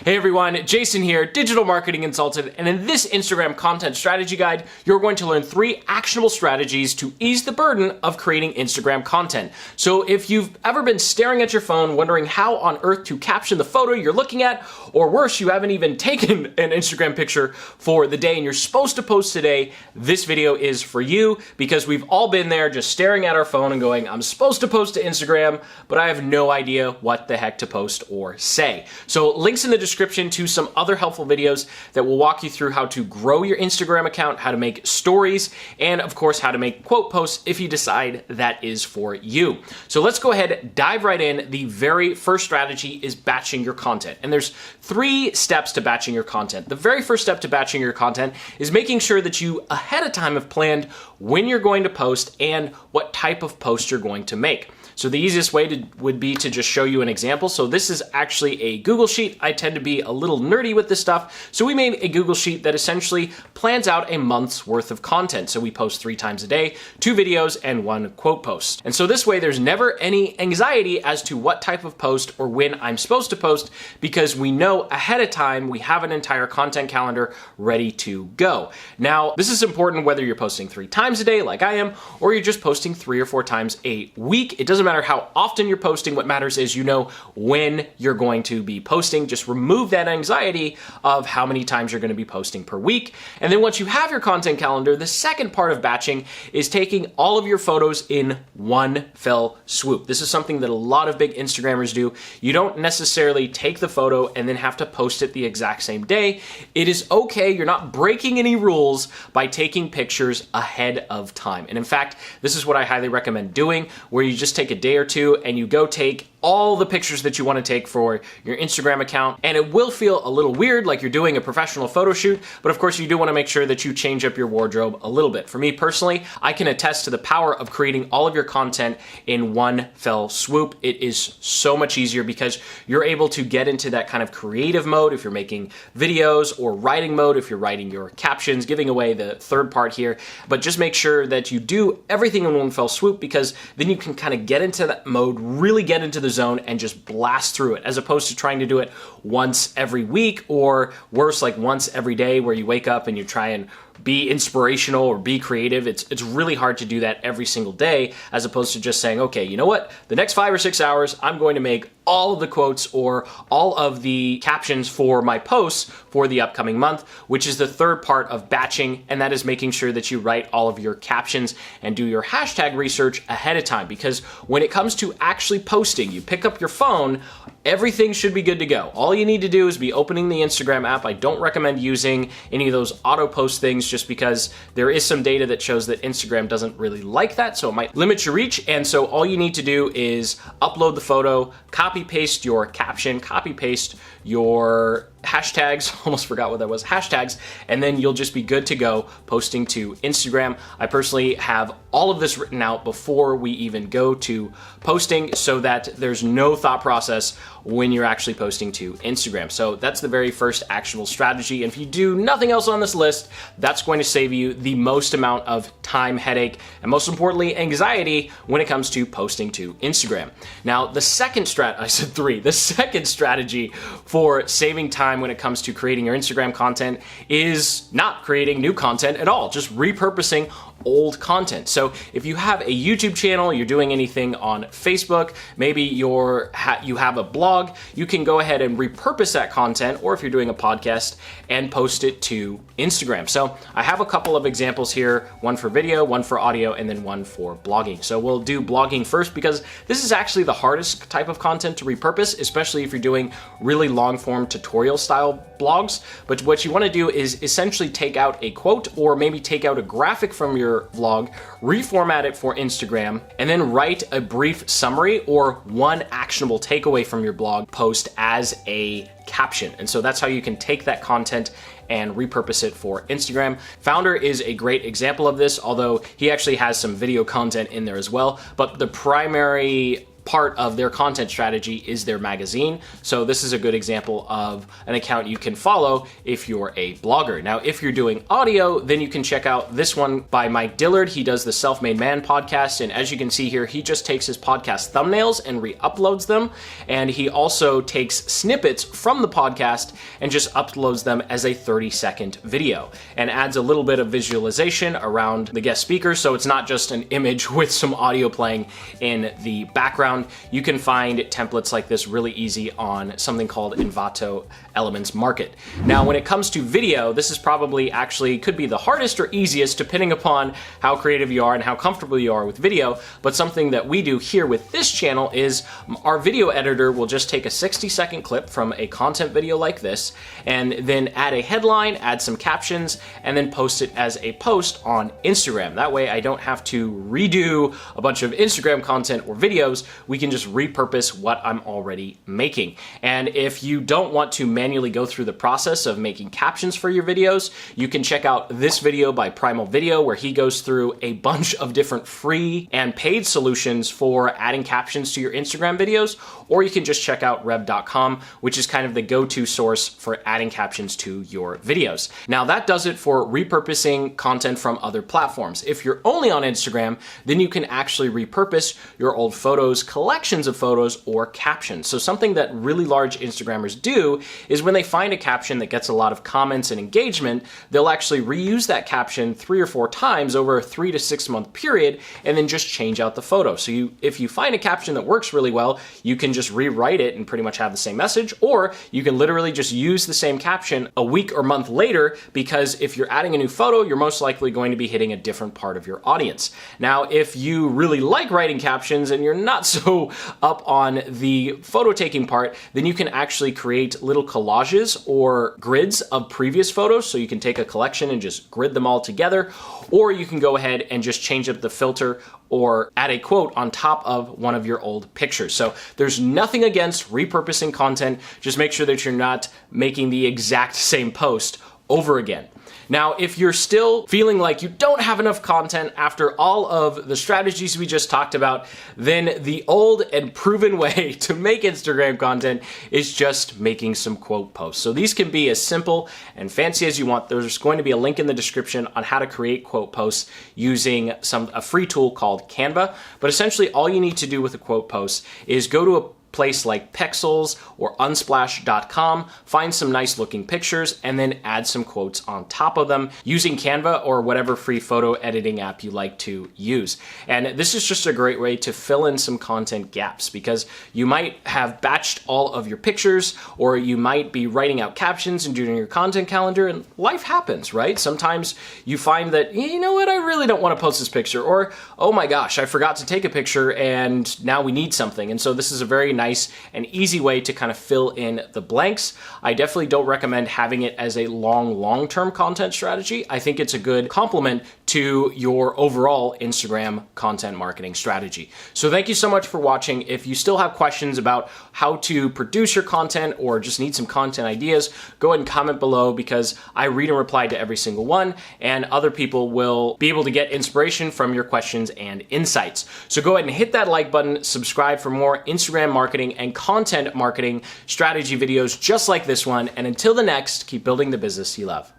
Hey everyone, Jason here, digital marketing consultant, and in this Instagram content strategy guide, you're going to learn 3 actionable strategies to ease the burden of creating Instagram content. So if you've ever been staring at your phone wondering how on earth to caption the photo you're looking at, or worse, you haven't even taken an Instagram picture for the day and you're supposed to post today, this video is for you because we've all been there just staring at our phone and going, I'm supposed to post to Instagram, but I have no idea what the heck to post or say. So links in the description to some other helpful videos that will walk you through how to grow your Instagram account, how to make stories, and of course how to make quote posts if you decide that is for you. So let's go ahead, dive right in. The very first strategy is batching your content. And there's 3 steps to batching your content. The very first step to batching your content is making sure that you ahead of time have planned when you're going to post and what type of post you're going to make. So the easiest way would be to just show you an example. So this is actually a Google Sheet. I tend to be a little nerdy with this stuff. So we made a Google Sheet that essentially plans out a month's worth of content. So we post 3 times a day, 2 videos and 1 quote post. And so this way there's never any anxiety as to what type of post or when I'm supposed to post because we know ahead of time we have an entire content calendar ready to go. Now, this is important whether you're posting 3 times a day like I am, or you're just posting 3 or 4 times a week. It doesn't matter how often you're posting. What matters is you know when you're going to be posting. Just remove that anxiety of how many times you're going to be posting per week. And then once you have your content calendar, the second part of batching is taking all of your photos in one fell swoop. This is something that a lot of big Instagrammers do. You don't necessarily take the photo and then have to post it the exact same day. It is okay. You're not breaking any rules by taking pictures ahead of time. And in fact, this is what I highly recommend doing, where you just take a day or 2 and you go take all the pictures that you want to take for your Instagram account. And it will feel a little weird like you're doing a professional photo shoot, but of course you do want to make sure that you change up your wardrobe a little bit. For me personally, I can attest to the power of creating all of your content in one fell swoop. It is so much easier because you're able to get into that kind of creative mode if you're making videos, or writing mode if you're writing your captions, giving away the third part here. But just make sure that you do everything in one fell swoop because then you can kind of get into that mode, really get into the zone and just blast through it, as opposed to trying to do it once every week, or worse, like once every day where you wake up and you try and be inspirational or be creative. It's really hard to do that every single day, as opposed to just saying, okay, you know what? The next 5 or 6 hours, I'm going to make all of the quotes or all of the captions for my posts for the upcoming month, which is the third part of batching, and that is making sure that you write all of your captions and do your hashtag research ahead of time. Because when it comes to actually posting, you pick up your phone, everything should be good to go. All you need to do is be opening the Instagram app. I don't recommend using any of those auto post things just because there is some data that shows that Instagram doesn't really like that, so it might limit your reach. And so all you need to do is upload the photo, copy paste your caption, copy paste your hashtags, almost forgot what that was, hashtags, and then you'll just be good to go posting to Instagram. I personally have all of this written out before we even go to posting so that there's no thought process when you're actually posting to Instagram. So that's the very first actionable strategy. And if you do nothing else on this list, that's going to save you the most amount of time, headache, and most importantly, anxiety when it comes to posting to Instagram. Now, the second the second strategy for saving time when it comes to creating your Instagram content is not creating new content at all, just repurposing old content. So if you have a YouTube channel, you're doing anything on Facebook, maybe you have a blog, you can go ahead and repurpose that content, or if you're doing a podcast, and post it to Instagram. So I have a couple of examples here, one for video, one for audio, and then one for blogging. So we'll do blogging first because this is actually the hardest type of content to repurpose, especially if you're doing really long form tutorial style blogs. But what you want to do is essentially take out a quote or maybe take out a graphic from your vlog, reformat it for Instagram, and then write a brief summary or one actionable takeaway from your blog post as a caption. And so that's how you can take that content and repurpose it for Instagram. Founder is a great example of this, although he actually has some video content in there as well. But the primary part of their content strategy is their magazine. So this is a good example of an account you can follow if you're a blogger. Now, if you're doing audio, then you can check out this one by Mike Dillard. He does the Self-Made Man podcast. And as you can see here, he just takes his podcast thumbnails and re-uploads them. And he also takes snippets from the podcast and just uploads them as a 30-second video and adds a little bit of visualization around the guest speaker. So it's not just an image with some audio playing in the background. You can find templates like this really easy on something called Envato Elements Market. Now, when it comes to video, this is probably actually could be the hardest or easiest depending upon how creative you are and how comfortable you are with video. But something that we do here with this channel is our video editor will just take a 60-second clip from a content video like this and then add a headline, add some captions, and then post it as a post on Instagram. That way I don't have to redo a bunch of Instagram content or videos. We can just repurpose what I'm already making. And if you don't want to manually go through the process of making captions for your videos, you can check out this video by Primal Video where he goes through a bunch of different free and paid solutions for adding captions to your Instagram videos, or you can just check out Rev.com, which is kind of the go-to source for adding captions to your videos. Now that does it for repurposing content from other platforms. If you're only on Instagram, then you can actually repurpose your old photos, collections of photos, or captions. So something that really large Instagrammers do is when they find a caption that gets a lot of comments and engagement, they'll actually reuse that caption 3 or 4 times over a 3 to 6 month period and then just change out the photo. So if you find a caption that works really well, you can just rewrite it and pretty much have the same message, or you can literally just use the same caption a week or month later, because if you're adding a new photo, you're most likely going to be hitting a different part of your audience. Now, if you really like writing captions and you're not so up on the photo taking part, then you can actually create little collages or grids of previous photos. So you can take a collection and just grid them all together, or you can go ahead and just change up the filter or add a quote on top of one of your old pictures. So there's nothing against repurposing content. Just make sure that you're not making the exact same post over again. Now, if you're still feeling like you don't have enough content after all of the strategies we just talked about, then the old and proven way to make Instagram content is just making some quote posts. So these can be as simple and fancy as you want. There's going to be a link in the description on how to create quote posts using a free tool called Canva. But essentially all you need to do with a quote post is go to a place like Pexels or Unsplash.com, find some nice looking pictures, and then add some quotes on top of them using Canva or whatever free photo editing app you like to use. And this is just a great way to fill in some content gaps, because you might have batched all of your pictures, or you might be writing out captions and doing your content calendar, and life happens, right? Sometimes you find that, you know what, I really don't want to post this picture, or, oh my gosh, I forgot to take a picture and now we need something. And so this is a very nice and easy way to kind of fill in the blanks. I definitely don't recommend having it as a long-term content strategy. I think it's a good complement to your overall Instagram content marketing strategy. So thank you so much for watching. If you still have questions about how to produce your content or just need some content ideas, go ahead and comment below, because I read and reply to every single one, and other people will be able to get inspiration from your questions and insights. So go ahead and hit that like button, subscribe for more Instagram marketing and content marketing strategy videos just like this one. And until the next, keep building the business you love.